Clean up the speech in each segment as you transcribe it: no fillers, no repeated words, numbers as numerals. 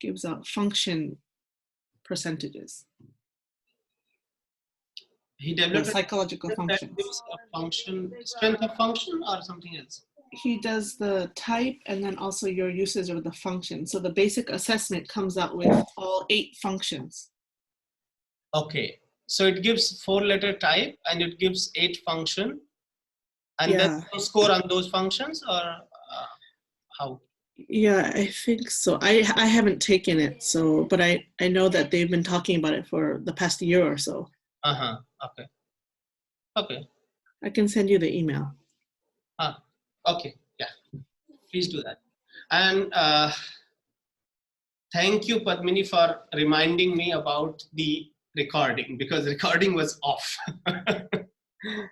gives out function percentages. He developed psychological that functions. gives a function, strength of function or something else? He does the type and then also your usage of the function. So the basic assessment comes out with all 8 functions. Okay, so it gives 4-letter type and it gives 8 function, and then you score on those functions, or how? Yeah, I think so. I haven't taken it, so but I know that they've been talking about it for the past year or so. Okay. Okay. I can send you the email. Okay. Yeah. Please do that. And thank you, Padmini, for reminding me about the recording, because recording was off.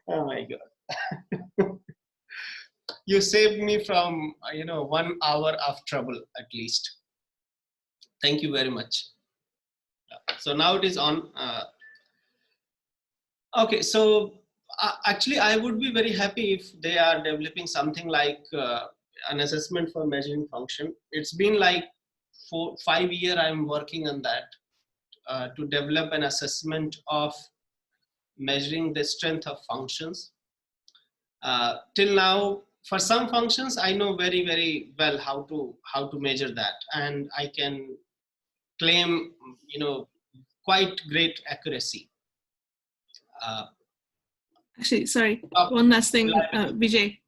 Oh my God. You saved me from 1 hour of trouble at least. Thank you very much. So now it is on. Okay, so actually I would be very happy if they are developing something like an assessment for measuring function. It's been like 4-5 years I'm working on that to develop an assessment of measuring the strength of functions. Till now, for some functions, I know very, very well how to measure that, and I can claim quite great accuracy. Actually, sorry, one last thing, Vijay.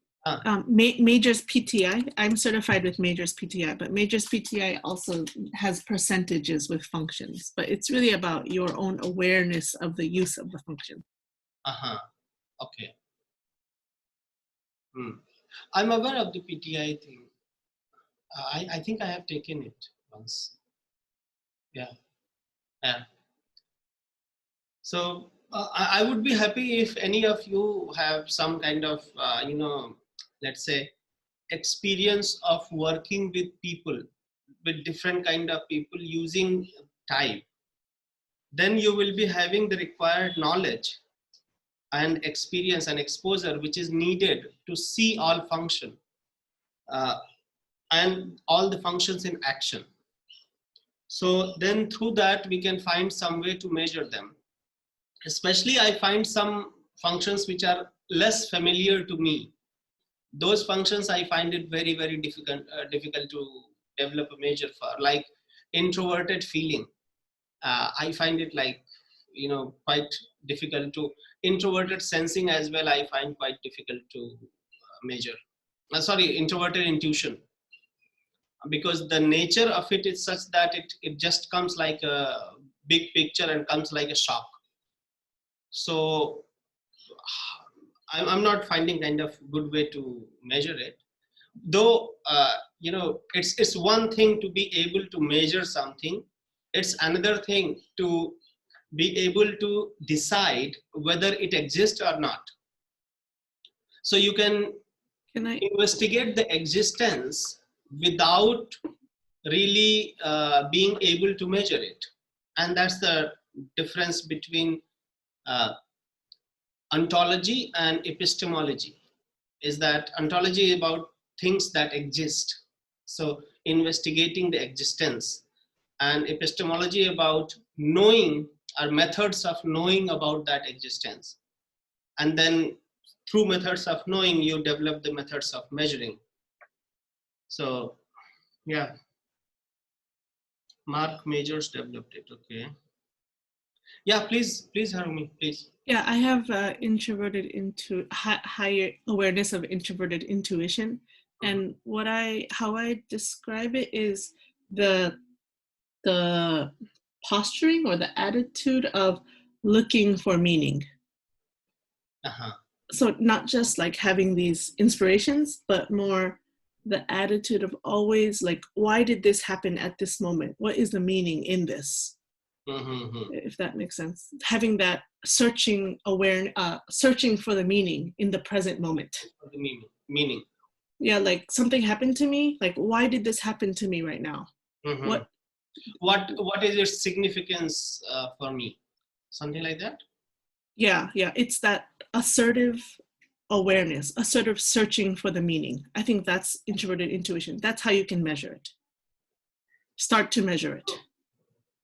Majors PTI, I'm certified with Majors PTI, but Majors PTI also has percentages with functions, but it's really about your own awareness of the use of the function. Okay. I'm aware of the PTI thing. I think I have taken it once. Yeah. So I would be happy if any of you have some kind of, let's say, experience of working with people, with different kind of people using type. Then you will be having the required knowledge and experience and exposure which is needed to see all function and all the functions in action. So then through that we can find some way to measure them. Especially I find some functions which are less familiar to me. Those functions I find it very, very difficult to develop a measure for, like introverted feeling. I find it like, quite difficult to, introverted sensing as well, I find quite difficult to measure. Introverted intuition. Because the nature of it is such that it just comes like a big picture and comes like a shock. So I'm not finding kind of good way to measure it. Though, it's one thing to be able to measure something. It's another thing to be able to decide whether it exists or not. So you can investigate the existence without really being able to measure it. And that's the difference between ontology and epistemology, is that ontology is about things that exist. So investigating the existence, and epistemology about knowing, or methods of knowing about that existence. And then through methods of knowing, you develop the methods of measuring. So yeah, Mark Majors developed it. Okay. Yeah, please, Harumi, please. Yeah, I have higher awareness of introverted intuition, and how I describe it is the posturing or the attitude of looking for meaning. So not just like having these inspirations, but more the attitude of always like, why did this happen at this moment? What is the meaning in this? If that makes sense. Having that searching for the meaning in the present moment. The meaning. Yeah, like something happened to me. Like, why did this happen to me right now? What is its significance for me? Something like that? Yeah. It's that assertive awareness, assertive searching for the meaning. I think that's introverted intuition. That's how you can measure it. start to measure it.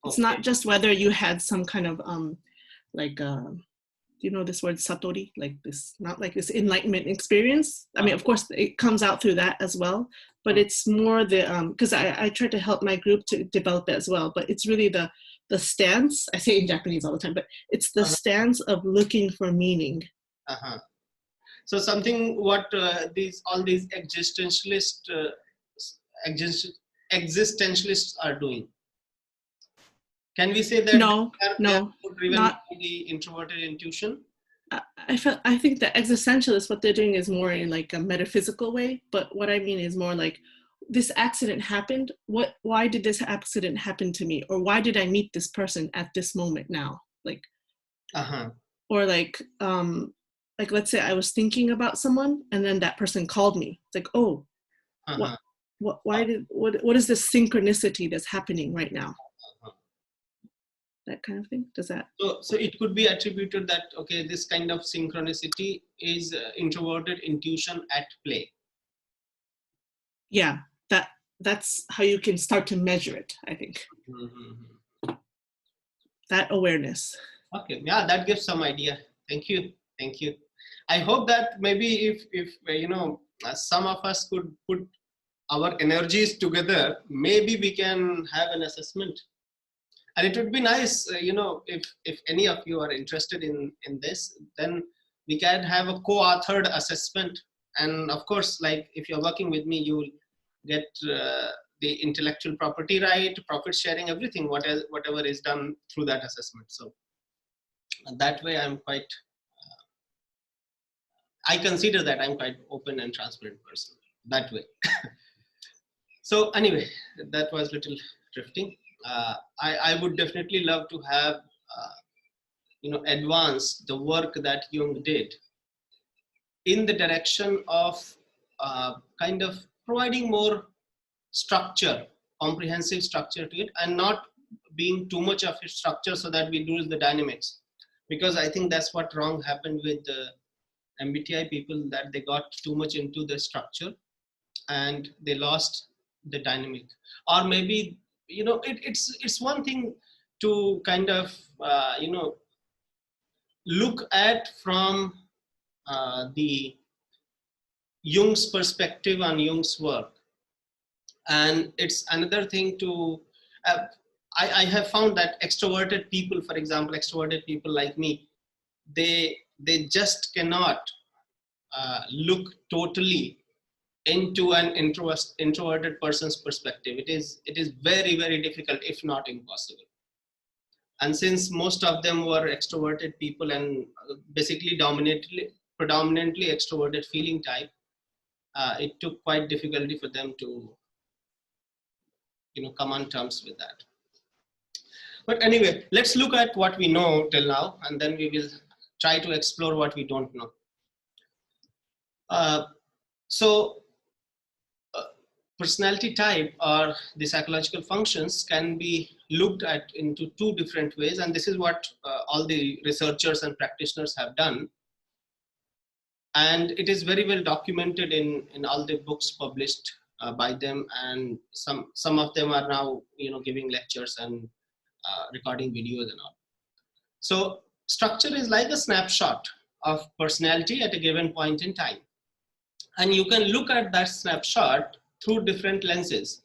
It's not just whether you had some kind of you know this word satori, like this, not like this enlightenment experience. I mean, of course, it comes out through that as well, but it's more the, because I try to help my group to develop it as well, but it's really the stance, I say in Japanese all the time, but it's the stance of looking for meaning. So something what all these existentialists are doing. Can we say that no, they're driven by the introverted intuition? I think the existentialists, what they're doing is more in like a metaphysical way. But what I mean is more like, this accident happened. Why did this accident happen to me? Or why did I meet this person at this moment now? Like, or like let's say I was thinking about someone and then that person called me. It's like, oh, what is this synchronicity that's happening right now? That kind of thing. Does that? So it could be attributed that, okay, this kind of synchronicity is introverted intuition at play. Yeah, that's how you can start to measure it, I think. That awareness. Okay, yeah, that gives some idea. Thank you. I hope that maybe if you know, some of us could put our energies together, maybe we can have an assessment. And it would be nice, you know, if any of you are interested in this, then we can have a co-authored assessment. And of course, like if you're working with me, you will get the intellectual property right, profit sharing, everything, whatever is done through that assessment. So that way I'm quite, I consider that I'm quite open and transparent person that way. So anyway, that was little drifting. I would definitely love to have, you know, advance the work that Jung did in the direction of kind of providing more structure, comprehensive structure to it, and not being too much of a structure so that we lose the dynamics. Because I think that's what wrong happened with the MBTI people, that they got too much into the structure and they lost the dynamic. Or maybe, you know, it's one thing to kind of, you know, look at from the Jung's perspective on Jung's work. And it's another thing to, I have found that extroverted people, for example, extroverted people like me, they just cannot look totally into an introverted person's perspective. It is very, very difficult, if not impossible. And since most of them were extroverted people and basically predominantly extroverted feeling type, it took quite difficulty for them to, you know, come on terms with that. But anyway, let's look at what we know till now, and then we will try to explore what we don't know. Personality type or the psychological functions can be looked at into two different ways, and this is what all the researchers and practitioners have done. And it is very well documented in all the books published by them, and some of them are now, you know, giving lectures and recording videos and all. So structure is like a snapshot of personality at a given point in time. And you can look at that snapshot through different lenses.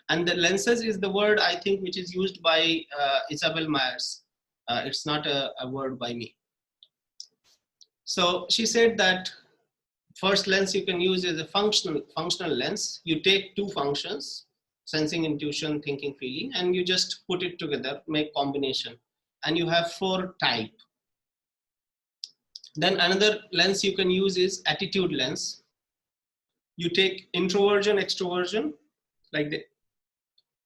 And the lenses is the word, I think, which is used by Isabel Myers. It's not a word by me. So she said that first lens you can use is a functional lens. You take two functions, sensing, intuition, thinking, feeling, and you just put it together, make combination. And you have 4 type. Then another lens you can use is attitude lens. You take introversion, extroversion, like the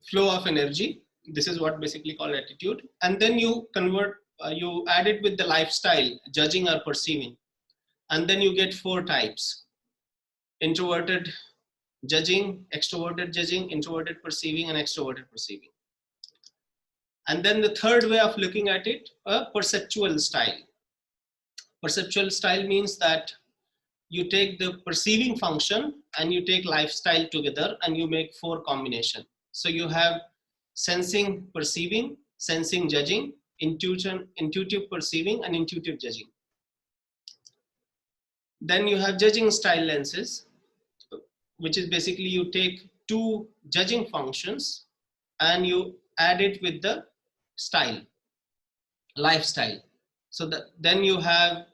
flow of energy. This is what basically called attitude. And then you convert, you add it with the lifestyle, judging or perceiving. And then you get 4 types: introverted judging, extroverted judging, introverted perceiving, and extroverted perceiving. And then the third way of looking at it, a perceptual style. Perceptual style means that you take the perceiving function and you take lifestyle together and you make 4 combination. So you have sensing, perceiving, sensing, judging, intuitive perceiving, and intuitive judging. Then you have judging style lenses, which is basically you take two judging functions and you add it with the style, lifestyle. So then you have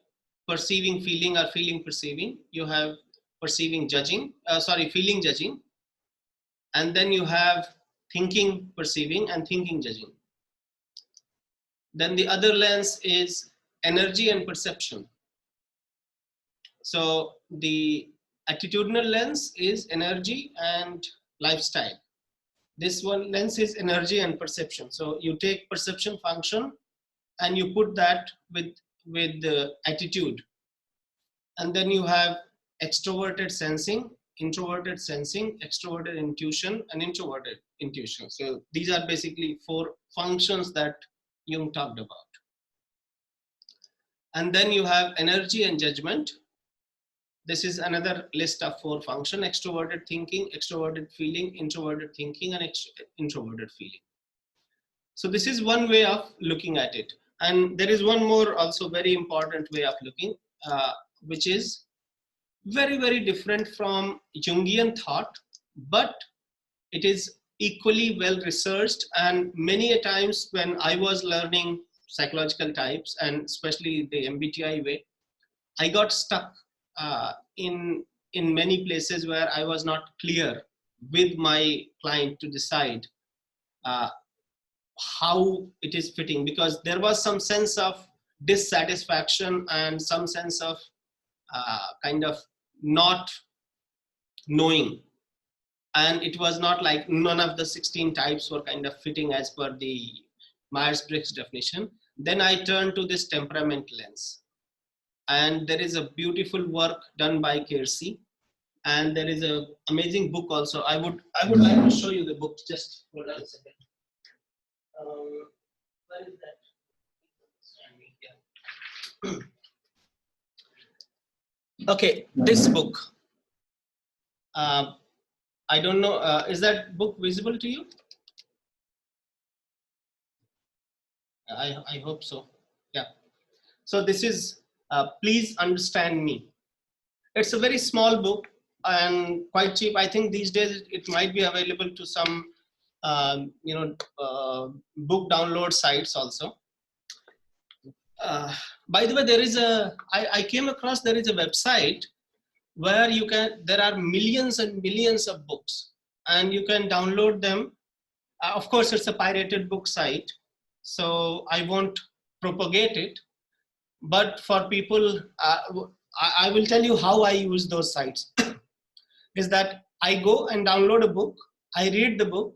perceiving, feeling, or feeling, perceiving. You have perceiving, judging, feeling, judging. And then you have thinking, perceiving, and thinking, judging. Then the other lens is energy and perception. So the attitudinal lens is energy and lifestyle. This one lens is energy and perception. So you take perception function and you put that with the attitude. And then you have extroverted sensing, introverted sensing, extroverted intuition, and introverted intuition. So these are basically 4 functions that Jung talked about. And then you have energy and judgment. This is another list of 4 functions: extroverted thinking, extroverted feeling, introverted thinking, and introverted feeling. So this is one way of looking at it. And there is one more also very important way of looking, which is very, very different from Jungian thought, but it is equally well researched. And many a times when I was learning psychological types, and especially the MBTI way, I got stuck in many places where I was not clear with my client to decide how it is fitting, because there was some sense of dissatisfaction and some sense of kind of not knowing. And it was not like none of the 16 types were kind of fitting as per the Myers-Briggs definition. Then I turned to this temperament lens. And there is a beautiful work done by Keirsey. And there is an amazing book also. I would like to show you the book. Just hold on a second. Where is that? Yeah. Okay, this book. I don't know, is that book visible to you? I hope so. Yeah. So this is Please Understand Me. It's a very small book and quite cheap. I think these days it might be available to some book download sites also. By the way, there is I came across, there is a website where there are millions and millions of books and you can download them. Of course, it's a pirated book site, so I won't propagate it. But for people, I will tell you how I use those sites. Is that I go and download a book, I read the book,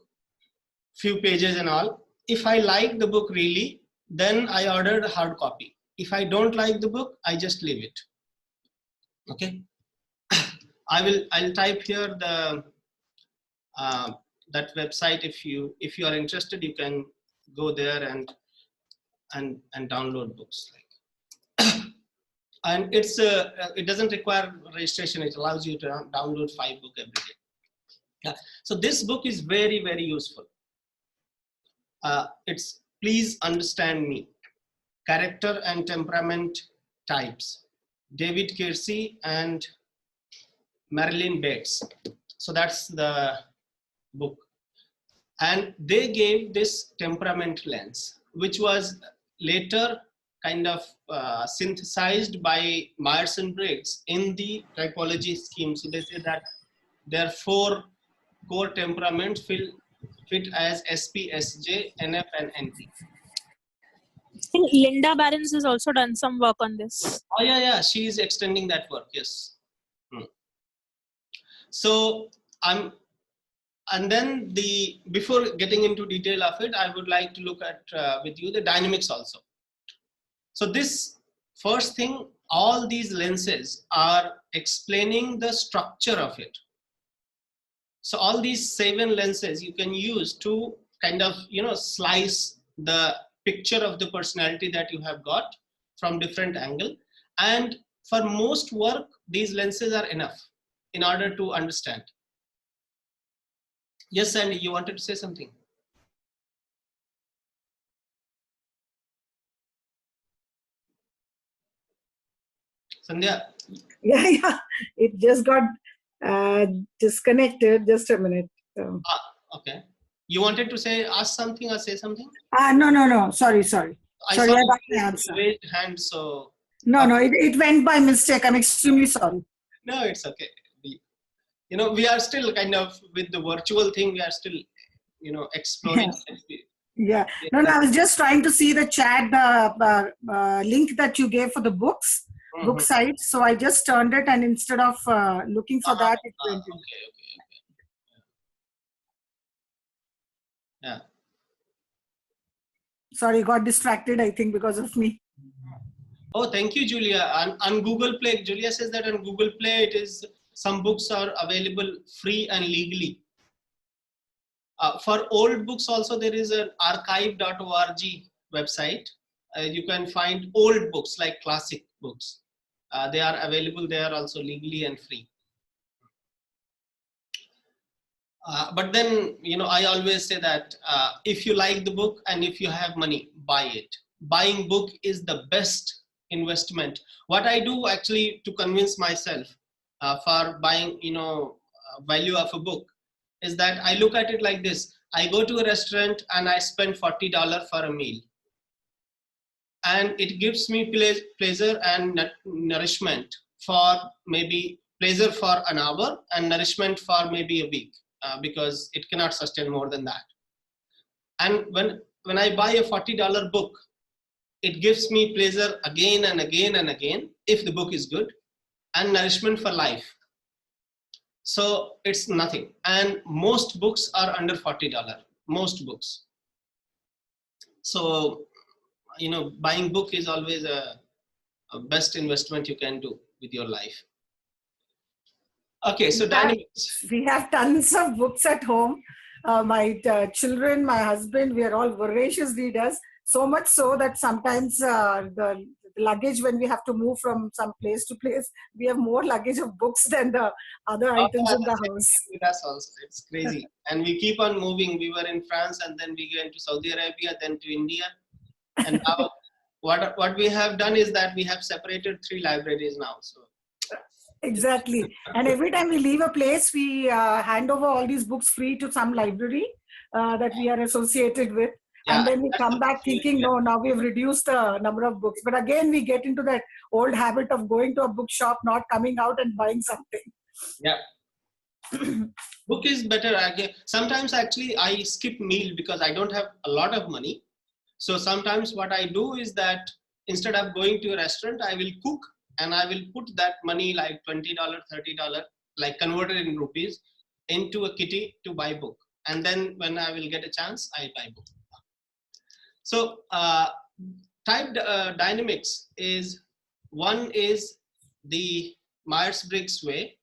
few pages and all. If I like the book really, then I order the hard copy. If I don't like the book, I just leave it. Okay. I'll type here the that website. If you are interested, you can go there and download books. And it's it doesn't require registration. It allows you to download 5 books every day. Yeah. So this book is very, very useful. It's Please Understand Me: Character and Temperament Types, David Keirsey and Marilyn Bates. So that's the book. And they gave this temperament lens, which was later kind of synthesized by Myers and Briggs in the typology scheme. So they say that there are 4 core temperaments fit as SP, SJ, NF, and NP. I think Linda Barons has also done some work on this. Oh yeah, she is extending that work. Yes. So and then before getting into detail of it, I would like to look at with you the dynamics also. So this first thing, all these lenses are explaining the structure of it. So all these 7 lenses you can use to kind of slice the picture of the personality that you have got from different angle. And for most work, these lenses are enough in order to understand. Yes, Sandy, you wanted to say something? Sandhya. Yeah. It just got disconnected. Just a minute. Okay. You wanted to ask something or say something? No. Sorry. I Sorry, saw I got the answer. raised hand, so. No, it went by mistake. I'm extremely sorry. No, it's okay. We are still kind of with the virtual thing. We are still, exploring. Yeah. No, I was just trying to see the chat, link that you gave for the books, book site. So I just turned it, and instead of looking for that, it went in. Okay. Yeah. Sorry, got distracted, I think, because of me. Oh, thank you, Julia. On Google Play, Julia says that on Google Play, some books are available free and legally. For old books also, there is an archive.org website. You can find old books like classic books. They are available there also legally and free. But then, I always say that if you like the book and if you have money, buy it. Buying book is the best investment. What I do actually to convince myself for buying, value of a book is that I look at it like this. I go to a restaurant and I spend $40 for a meal. And it gives me pleasure and nourishment for maybe pleasure for an hour and nourishment for maybe a week. Because it cannot sustain more than that. And when I buy a $40 book, it gives me pleasure again and again and again, if the book is good, and nourishment for life. So it's nothing. And most books are under $40, most books. So, buying book is always a best investment you can do with your life. Okay, so dynamics. We have tons of books at home. My children, my husband, we are all voracious readers. So much so that sometimes the luggage, when we have to move from some place to place, we have more luggage of books than the other items in the house. With us also, it's crazy. And we keep on moving. We were in France, and then we went to Saudi Arabia, then to India. And now what we have done is that we have separated 3 libraries now. So. Exactly. And every time we leave a place, we hand over all these books free to some library that we are associated with. Yeah, and then we come back thinking, no, now we've reduced the number of books. But again, we get into that old habit of going to a bookshop, not coming out and buying something. Yeah. Book is better. Sometimes actually I skip meal because I don't have a lot of money. So sometimes what I do is that instead of going to a restaurant, I will cook. And I will put that money like $20, $30, like converted in rupees, into a kitty to buy book. And then when I will get a chance, I buy book. So type dynamics is, one is the Myers-Briggs way,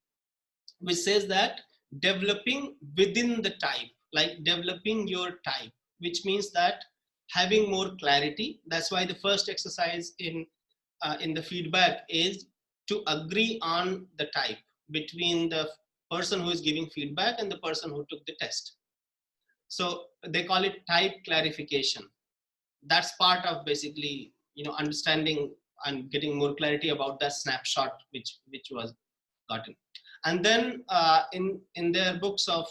which says that developing within the type, like developing your type, which means that having more clarity. That's why the first exercise in the feedback is to agree on the type between the person who is giving feedback and the person who took the test. So they call it type clarification. That's part of basically, understanding and getting more clarity about that snapshot which was gotten. And then in their books of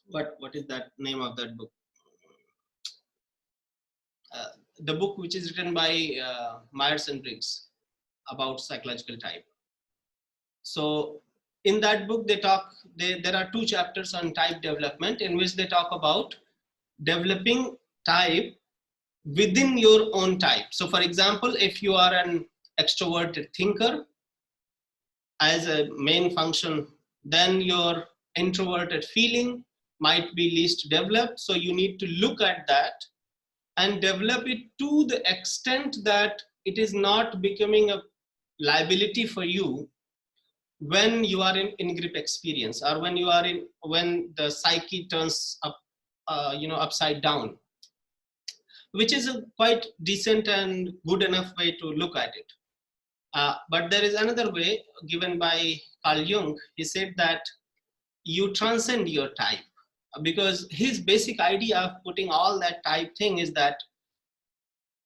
what is that name of that book? The book which is written by Myers and Briggs about psychological type. So in that book, there are 2 chapters on type development in which they talk about developing type within your own type. So for example, if you are an extroverted thinker as a main function, then your introverted feeling might be least developed. So you need to look at that and develop it to the extent that it is not becoming a liability for you when you are in group experience, or when the psyche turns up, upside down, which is a quite decent and good enough way to look at it. But there is another way given by Carl Jung. He said that you transcend your type. Because his basic idea of putting all that type thing is that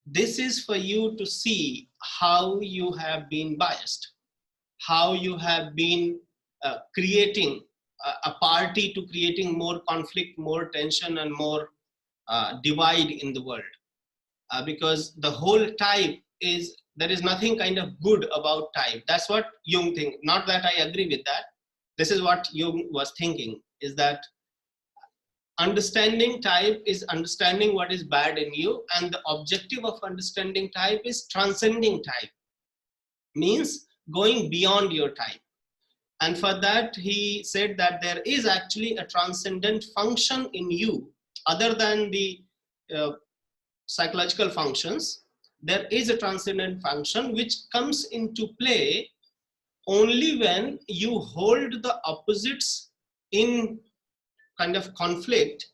this is for you to see how you have been biased, how you have been creating a party to creating more conflict, more tension, and more divide in the world. Because the whole type is, there is nothing kind of good about type. That's what Jung thinks. Not that I agree with that. This is what Jung was thinking, is that understanding type is understanding what is bad in you, and the objective of understanding type is transcending type, means going beyond your type. And for that, he said that there is actually a transcendent function in you, other than the psychological functions. There is a transcendent function which comes into play only when you hold the opposites in kind of conflict,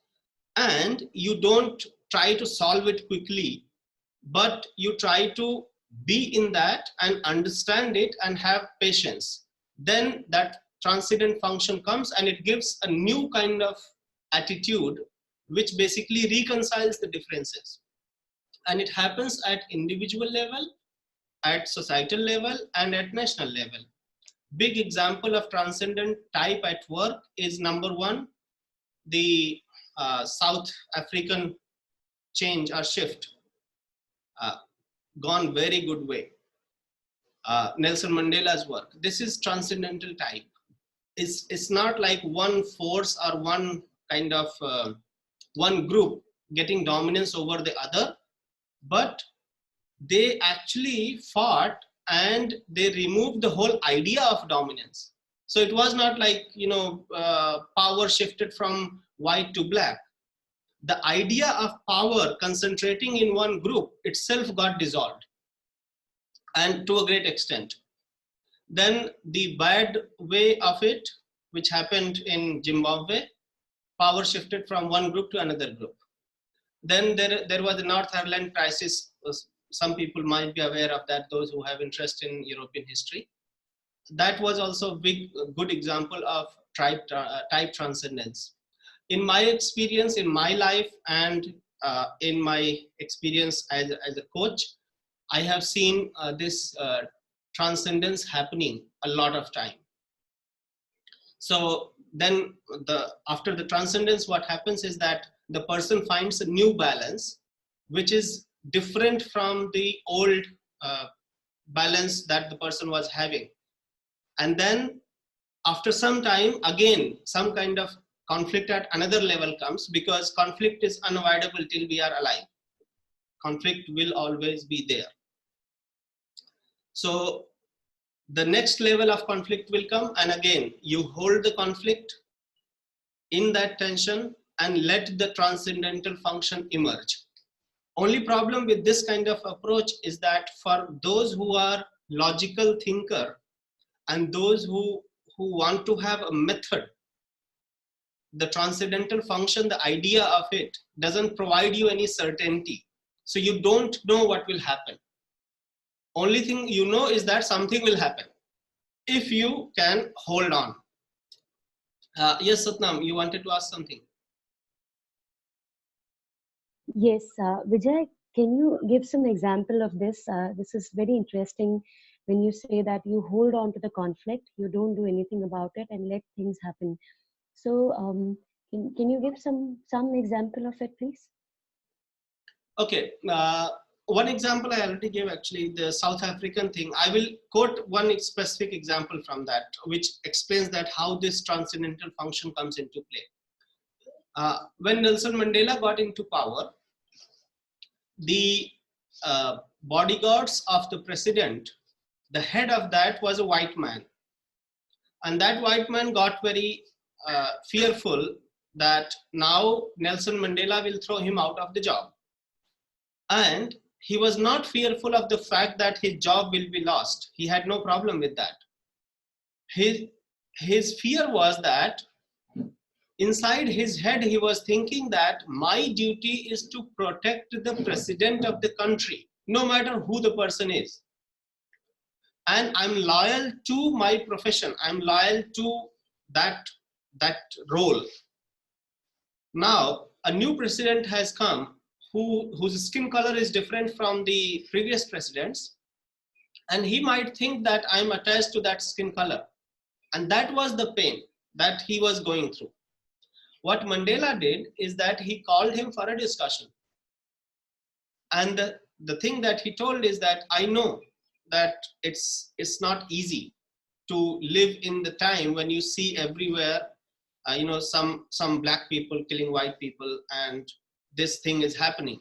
and you don't try to solve it quickly, but you try to be in that and understand it and have patience. Then that transcendent function comes, and it gives a new kind of attitude which basically reconciles the differences. And it happens at individual level, at societal level, and at national level. Big example of transcendent type at work is number one, the South African change or shift, gone very good way. Nelson Mandela's work. This is transcendental type. It's not like one force or one kind of one group getting dominance over the other, but they actually fought and they removed the whole idea of dominance. So it was not like, power shifted from white to black. The idea of power concentrating in one group itself got dissolved, and to a great extent. Then the bad way of it, which happened in Zimbabwe, power shifted from one group to another group. Then there was the North Ireland crisis. Some people might be aware of that, those who have interest in European history. That was also a good example of type transcendence. In my experience, in my life, and in my experience as a coach, I have seen this transcendence happening a lot of time. So then after the transcendence, what happens is that the person finds a new balance, which is different from the old balance that the person was having. And then after some time, again, some kind of conflict at another level comes, because conflict is unavoidable till we are alive. Conflict will always be there. So the next level of conflict will come, and again, you hold the conflict in that tension and let the transcendental function emerge. Only problem with this kind of approach is that for those who are logical thinker and those who want to have a method, the transcendental function, the idea of it doesn't provide you any certainty. So you don't know what will happen. Only thing you know is that something will happen if you can hold on. Yes, Satnam, you wanted to ask something. Yes, Vijay, can you give some example of this? This is very interesting when you say that you hold on to the conflict, you don't do anything about it and let things happen. So can you give some example of it, please? Okay, one example I already gave, actually, the South African thing. I will quote one specific example from that, which explains that how this transcendental function comes into play. When Nelson Mandela got into power, the bodyguards of the president, the head of that was a white man. And that white man got very fearful that now Nelson Mandela will throw him out of the job. And he was not fearful of the fact that his job will be lost. He had no problem with that. His fear was that inside his head, he was thinking that my duty is to protect the president of the country, no matter who the person is. And I'm loyal to my profession. I'm loyal to that role. Now, a new president has come whose skin color is different from the previous presidents. And he might think that I'm attached to that skin color. And that was the pain that he was going through. What Mandela did is that he called him for a discussion. And the thing that he told is that I know that it's not easy to live in the time when you see everywhere, some black people killing white people, and this thing is happening.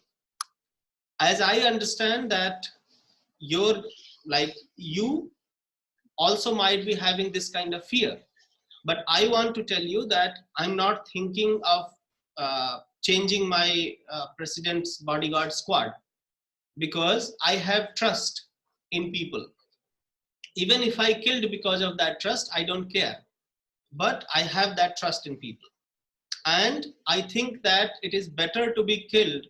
As I understand that you also might be having this kind of fear. But I want to tell you that I'm not thinking of changing my president's bodyguard squad, because I have trust in people. Even if I killed because of that trust, I don't care. But I have that trust in people. And I think that it is better to be killed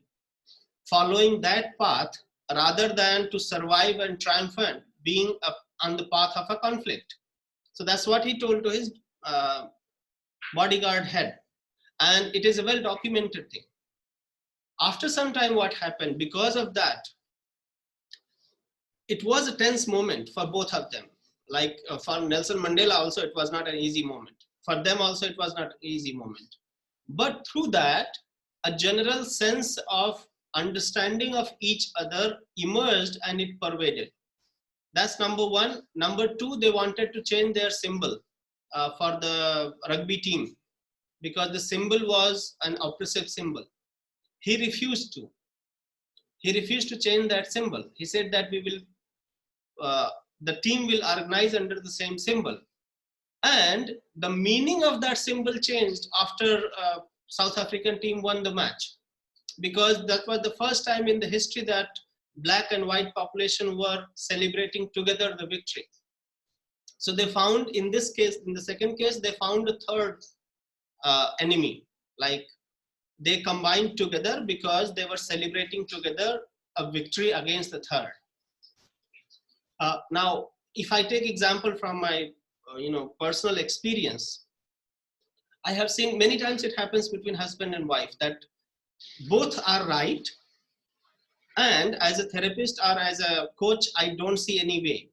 following that path rather than to survive and triumphant being on the path of a conflict. So that's what he told to his bodyguard head. And it is a well documented thing. After some time, what happened, because of that, it was a tense moment for both of them. Like for Nelson Mandela also, it was not an easy moment. For them also, it was not an easy moment. But through that, a general sense of understanding of each other emerged and it pervaded. That's number one. Number two, they wanted to change their symbol for the rugby team, because the symbol was an oppressive symbol. He refused to. He refused to change that symbol. He said that the team will organize under the same symbol. And the meaning of that symbol changed after South African team won the match, because that was the first time in the history that black and white population were celebrating together the victory. So they found, in this case, in the second case, they found a third enemy. Like they combined together because they were celebrating together a victory against the third. Now, if I take example from my personal experience, I have seen many times it happens between husband and wife that both are right, and as a therapist or as a coach, I don't see any way.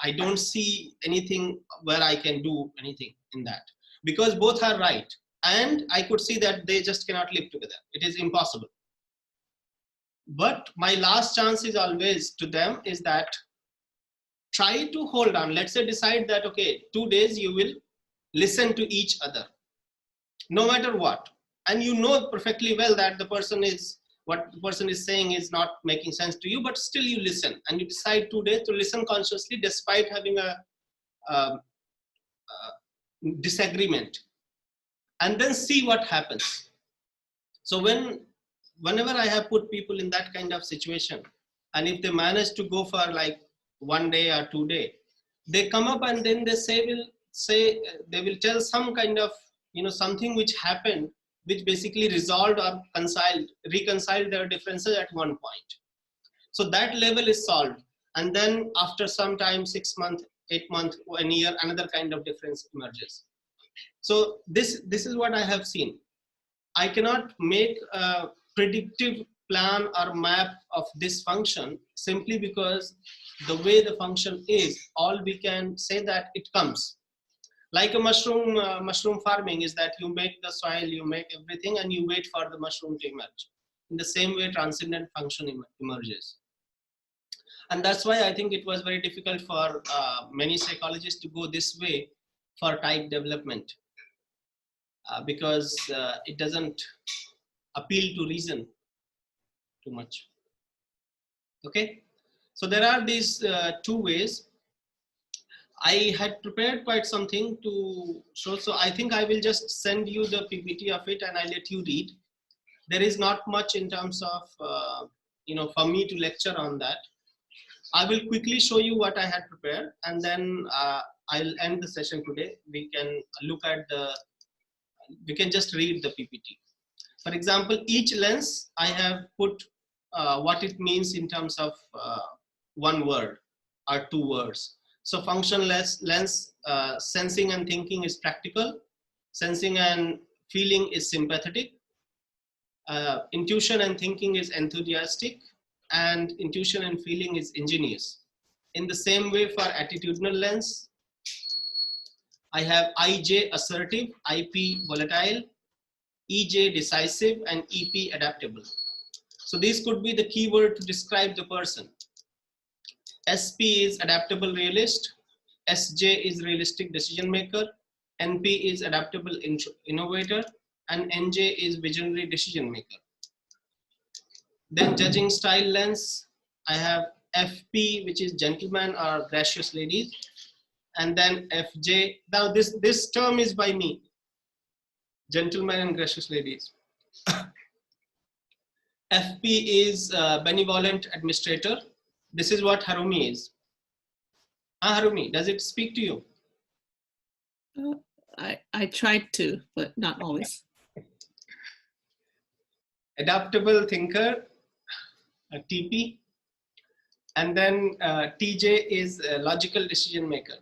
I don't see anything where I can do anything in that, because both are right. And I could see that they just cannot live together. It is impossible. But my last chance is always to them is that try to hold on. Let's say decide that, okay, 2 days you will listen to each other, no matter what. And you know perfectly well that what the person is saying is not making sense to you, but still you listen. And you decide 2 days to listen consciously despite having a disagreement. And then see what happens. So whenever I have put people in that kind of situation, and if they manage to go for like 1 day or 2 days, they come up and then they will tell some kind of something which happened, which basically resolved or reconciled their differences at one point. So that level is solved, and then after some time, 6 months, 8 months, 1 year, another kind of difference emerges. So this is what I have seen. I cannot make a predictive plan or map of this function simply because the way the function is, all we can say that it comes. Like a mushroom farming is that you make the soil, you make everything, and you wait for the mushroom to emerge. In the same way, transcendent function emerges. And that's why I think it was very difficult for many psychologists to go this way for type development. Because it doesn't appeal to reason too much. Okay, so there are these 2 ways. I had prepared quite something to show, so I think I will just send you the PPT of it and I'll let you read. There is not much in terms of, for me to lecture on that. I will quickly show you what I had prepared, and then I'll end the session today. We can look at we can just read the PPT. For example, each lens, I have put what it means in terms of 1 word or 2 words. So functionless lens, sensing and thinking is practical. Sensing and feeling is sympathetic. Intuition and thinking is enthusiastic. And intuition and feeling is ingenious. In the same way for attitudinal lens, I have IJ assertive, IP volatile, EJ decisive, and EP adaptable. So these could be the keyword to describe the person. SP is adaptable realist, SJ is realistic decision maker, NP is adaptable innovator, and NJ is visionary decision maker. Then judging style lens, I have FP, which is gentleman or gracious ladies, and then FJ. Now this term is by me, gentlemen and gracious ladies. FP is benevolent administrator. This is what Harumi is. Harumi, does it speak to you? I tried to, but not always. Adaptable thinker, TP. And then TJ is a logical decision maker.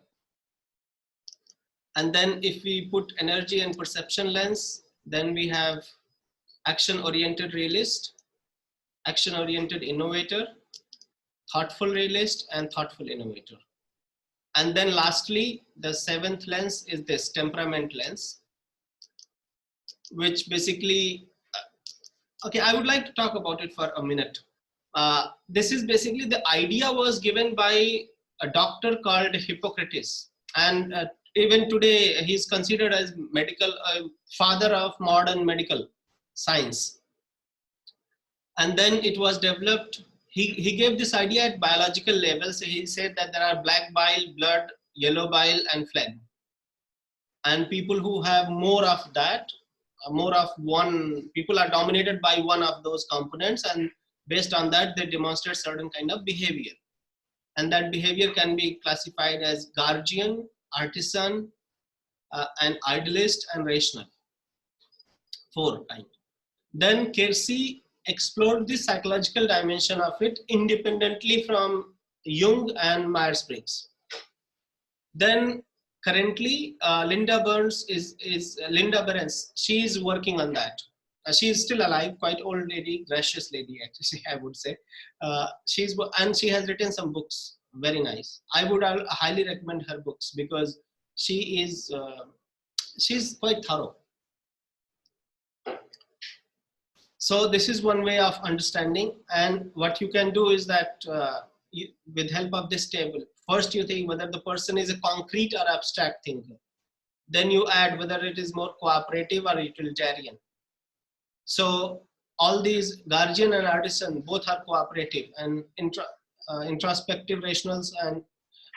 And then if we put energy and perception lens, then we have action-oriented realist, action-oriented innovator, thoughtful realist, and thoughtful innovator. And then lastly, the seventh lens is this temperament lens, which basically, okay, I would like to talk about it for a minute. This is basically, the idea was given by a doctor called Hippocrates. And even today, he's considered as medical father of modern medical science. And then it was developed. He gave this idea at biological level. So he said that there are black bile, blood, yellow bile, and phlegm. And people who have more of that, more of one, people are dominated by one of those components, and based on that, they demonstrate certain kind of behavior. And that behavior can be classified as guardian, artisan, and idealist, and rational. 4 kinds. Then Kelsey explored the psychological dimension of it independently from Jung and Myers-Briggs. Then currently, Linda Burns Linda Berens. She is working on that. She is still alive, quite old lady, gracious lady, actually, I would say. And she has written some books, very nice. I would highly recommend her books because she is, she's quite thorough. So this is one way of understanding, and what you can do is that with help of this table, first you think whether the person is a concrete or abstract thinker. Then you add whether it is more cooperative or utilitarian. So all these guardian and artisan both are cooperative, and introspective rationals and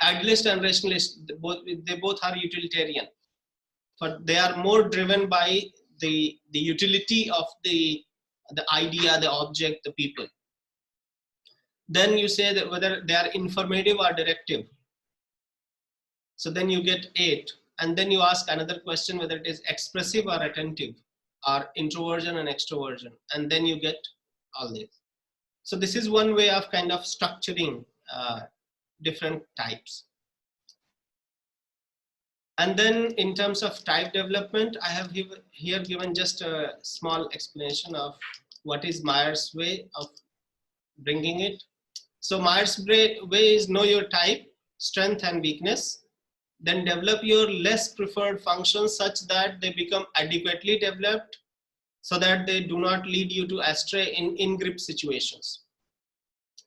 idealist and rationalist, they both are utilitarian, but they are more driven by the utility of the idea, the object, the people. Then you say that whether they are informative or directive. So then you get 8. And then you ask another question whether it is expressive or attentive, or introversion and extroversion. And then you get all this. So this is one way of kind of structuring different types. And then in terms of type development, I have here given just a small explanation of what is Myers' way of bringing it. So Myers' way is know your type, strength and weakness, then develop your less preferred functions such that they become adequately developed so that they do not lead you to astray in grip situations.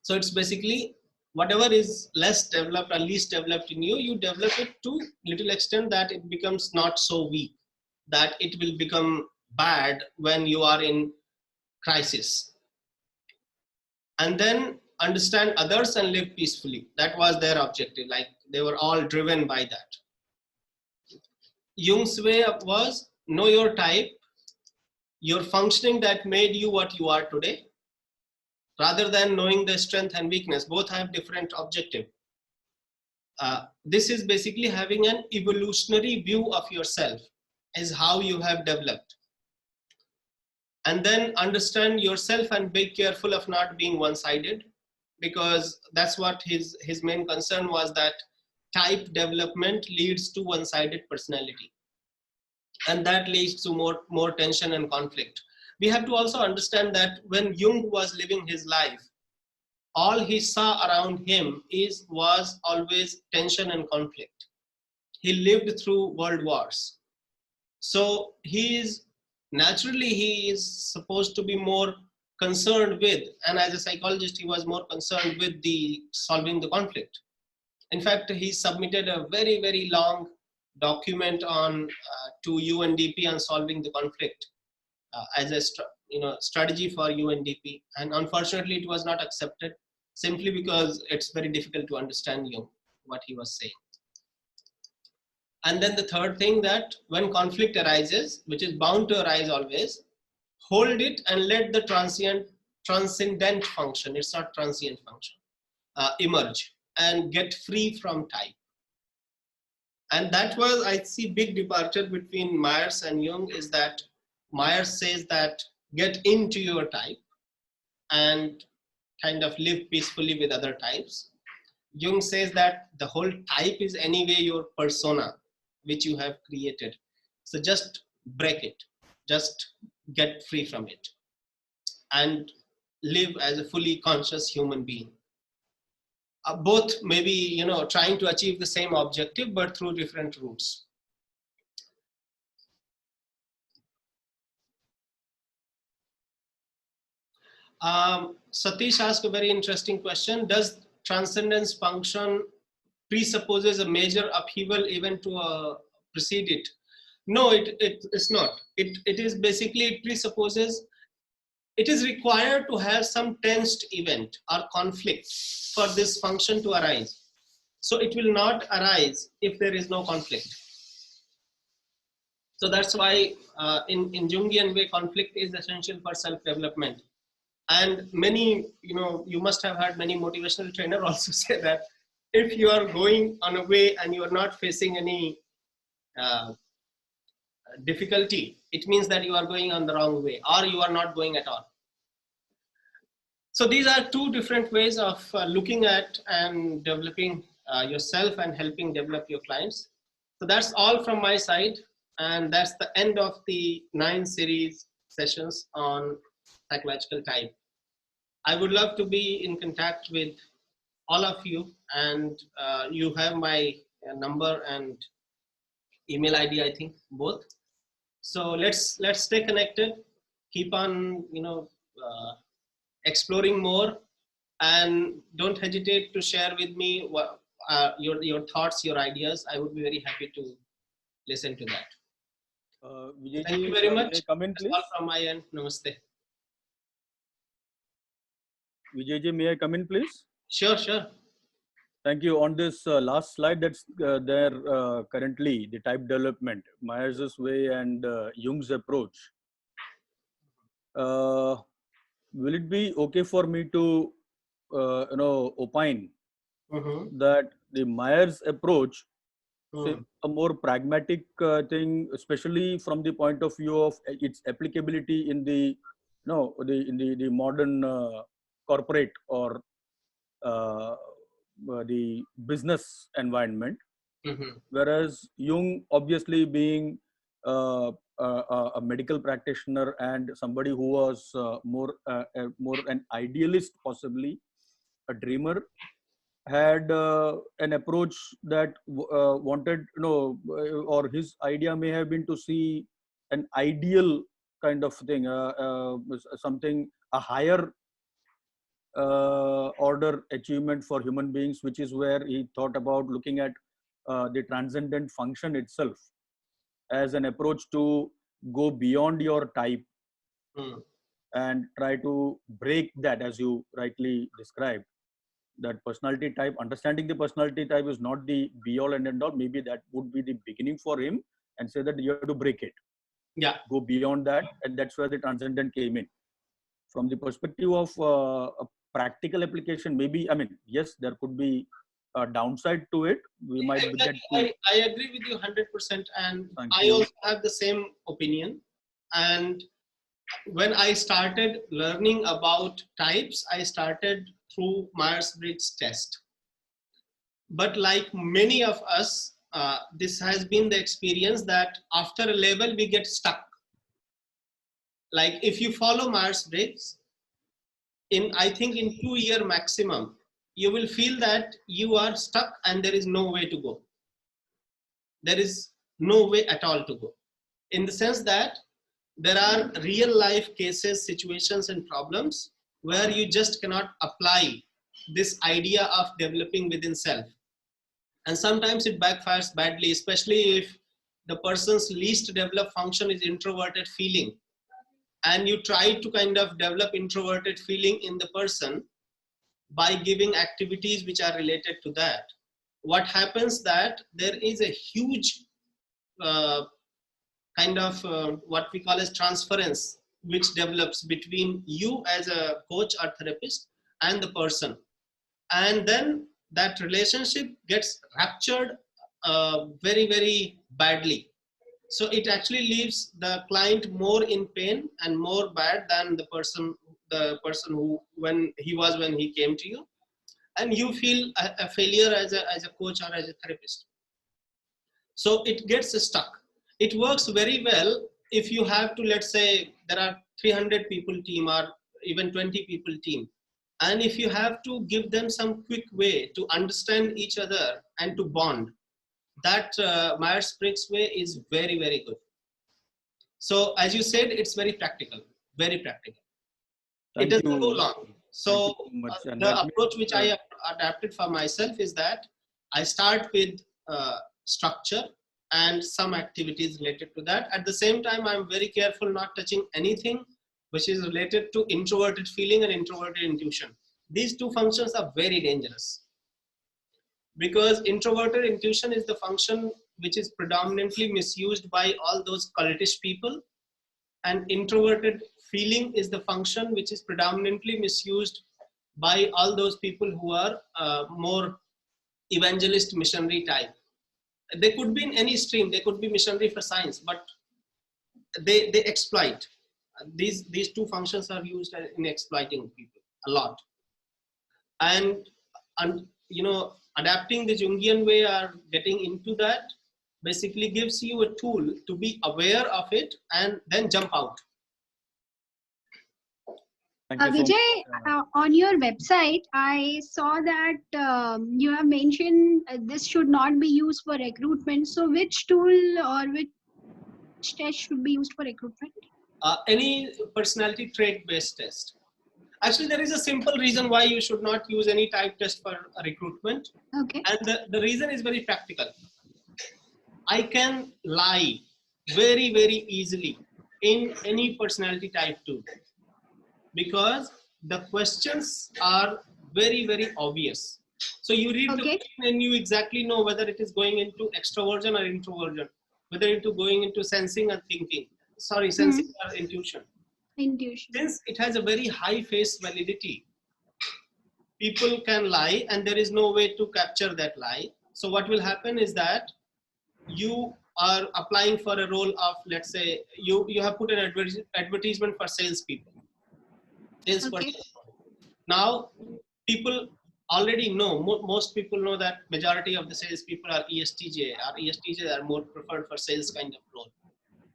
So it's basically whatever is less developed or least developed in you, you develop it to little extent that it becomes not so weak, that it will become bad when you are in crisis. And then understand others and live peacefully. That was their objective, like they were all driven by that. Jung's way was know your type, your functioning that made you what you are today, rather than knowing the strength and weakness. Both have different objective. This is basically having an evolutionary view of yourself, is how you have developed. And then understand yourself and be careful of not being one-sided, because that's what his main concern was, that type development leads to one-sided personality. And that leads to more tension and conflict. We have to also understand that when Jung was living his life, all he saw around him was always tension and conflict. He lived through world wars. So he is supposed to be more concerned with, and as a psychologist, he was more concerned with solving the conflict. In fact, he submitted a very, very long document to UNDP on solving the conflict as a strategy for UNDP, and unfortunately, it was not accepted simply because it's very difficult to understand what he was saying. And then the third thing, that when conflict arises, which is bound to arise always, hold it and let the transcendent function, it's not transient function, emerge and get free from type. And that was, I see, big departure between Myers and Jung, is that Myers says that get into your type and kind of live peacefully with other types. Jung says that the whole type is anyway your persona, which you have created. So just break it, just get free from it and live as a fully conscious human being. Both maybe, trying to achieve the same objective, but through different routes. Satish asked a very interesting question. Does transcendence function presupposes a major upheaval event to precede it? No, it's not. It is basically, it presupposes, it is required to have some tensed event or conflict for this function to arise. So it will not arise if there is no conflict. So that's why in Jungian way, conflict is essential for self-development. And many, you must have heard many motivational trainers also say that if you are going on a way and you are not facing any difficulty, it means that you are going on the wrong way, or you are not going at all. So these are two different ways of looking at and developing yourself and helping develop your clients. So that's all from my side. And that's the end of the 9 series sessions on psychological type. I would love to be in contact with all of you, and you have my number and email ID, I think, both. So let's stay connected, keep on, exploring more, and don't hesitate to share with me what your thoughts, your ideas. I would be very happy to listen to that. Thank you very much. Come in, please. That's all from my end. Namaste. Vijayji, may I come in, please? Sure, sure. Thank you. On this last slide that's there currently, the type development, Myers' way and Jung's approach. Will it be okay for me to, opine that the Myers approach, say, a more pragmatic thing, especially from the point of view of its applicability in the, the modern corporate or the business environment, whereas Jung, obviously being a medical practitioner and somebody who was more an idealist, possibly a dreamer, had an approach that wanted, or his idea may have been to see an ideal kind of thing, something, a higher order achievement for human beings, which is where he thought about looking at the transcendent function itself as an approach to go beyond your type and try to break that, as you rightly described, that personality type. Understanding the personality type is not the be all and end all. Maybe that would be the beginning for him, and say that you have to break it. Yeah. Go beyond that, and that's where the transcendent came in. From the perspective of a practical application, maybe, I mean, yes, there could be a downside to it. We might get to... I agree with you 100%, and I also have the same opinion. And when I started learning about types, I started through Myers-Briggs test. But like many of us, this has been the experience that after a level, we get stuck. Like if you follow Myers-Briggs, I think in 2 year maximum, you will feel that you are stuck and there is no way to go. There is no way at all to go. In the sense that there are real life cases, situations and problems where you just cannot apply this idea of developing within self. And sometimes it backfires badly, especially if the person's least developed function is introverted feeling. And you try to kind of develop introverted feeling in the person by giving activities which are related to that. What happens that there is a huge kind of what we call as transference which develops between you as a coach or therapist and the person. And then that relationship gets ruptured very, very badly. So it actually leaves the client more in pain and more bad than the person who when he came to you, and you feel a failure as a coach or as a therapist. So it gets stuck. It works very well if you have to, let's say there are 300 people team or even 20 people team, and if you have to give them some quick way to understand each other and to bond, that Myers-Briggs way is very, very good. So as you said, it's very practical, very practical. It doesn't go long. So the approach which I adapted for myself is that I start with structure and some activities related to that. At the same time, I'm very careful not touching anything which is related to introverted feeling and introverted intuition. These two functions are very dangerous, because introverted intuition is the function which is predominantly misused by all those cultish people, and introverted feeling is the function which is predominantly misused by all those people who are more evangelist missionary type. They could be in any stream, they could be missionary for science, but they exploit. These two functions are used in exploiting people a lot. And you know, adapting the Jungian way or getting into that basically gives you a tool to be aware of it and then jump out. Vijay, on your website, I saw that you have mentioned this should not be used for recruitment. So which tool or which test should be used for recruitment? Any personality trait based test. Actually, there is a simple reason why you should not use any type test for recruitment. Okay. And the reason is very practical. I can lie very, very easily in any personality type tool, because the questions are very, very obvious. So you read the question and you exactly know whether it is going into extroversion or introversion, whether it is going into sensing or thinking. Sorry, sensing or intuition. Since it has a very high face validity, people can lie and there is no way to capture that lie. So what will happen is that you are applying for a role of, let's say, you have put an advertisement for salespeople. Now, people already know, most people know that majority of the salespeople are ESTJ, or ESTJ are more preferred for sales kind of role.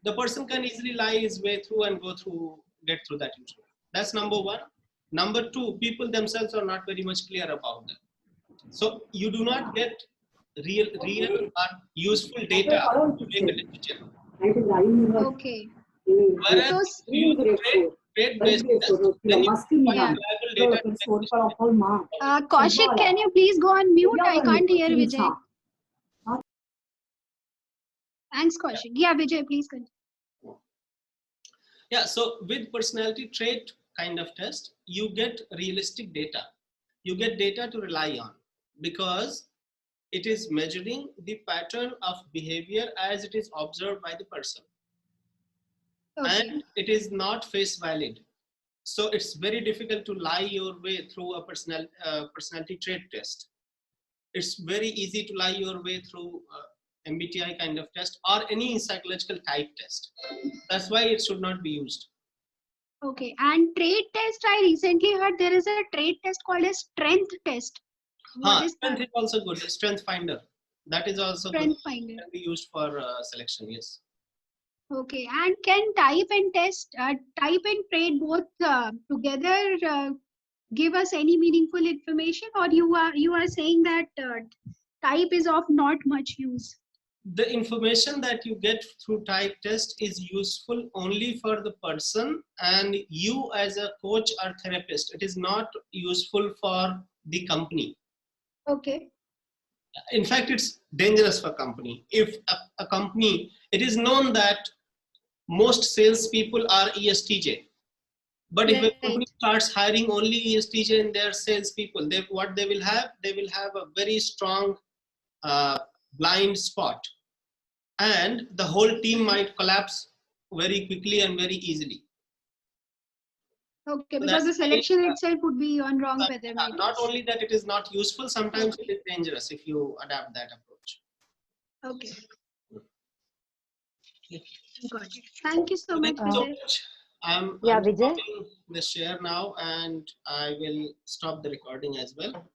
The person can easily lie his way through and get through that interview. That's number one. Number two, people themselves are not very much clear about that. So you do not get real or useful data to make a decision. Okay. Whereas you trade based test, then you find reliable data. Kaushik, can you please go on mute? I can't hear Vijay. Thanks, Kaushik. Yeah, Vijay, please continue. Yeah, so with personality trait kind of test, you get realistic data. You get data to rely on, because it is measuring the pattern of behavior as it is observed by the person. And it is not face valid. So it's very difficult to lie your way through a personality trait test. It's very easy to lie your way through MBTI kind of test or any psychological type test. That's why it should not be used. Okay, and trait test, I recently heard there is a trait test called a strength test. Strength is also good. Strength finder. That is also strength finder. Can be used for selection, yes. Okay, and can type and trait both together give us any meaningful information, or you are saying that type is of not much use? The information that you get through type test is useful only for the person and you as a coach or therapist. It is not useful for the company. Okay. In fact, it's dangerous for company. If a company, it is known that most salespeople are ESTJ. But if a company starts hiring only ESTJ in their salespeople, what they will have a very strong blind spot. And the whole team might collapse very quickly and very easily. Okay, because the selection itself would be on wrong parameters. Not only that it is not useful, sometimes it is dangerous if you adapt that approach. Okay. Got it. Thank you so much, Vijay. I'm Vijay? stopping the share now and I will stop the recording as well.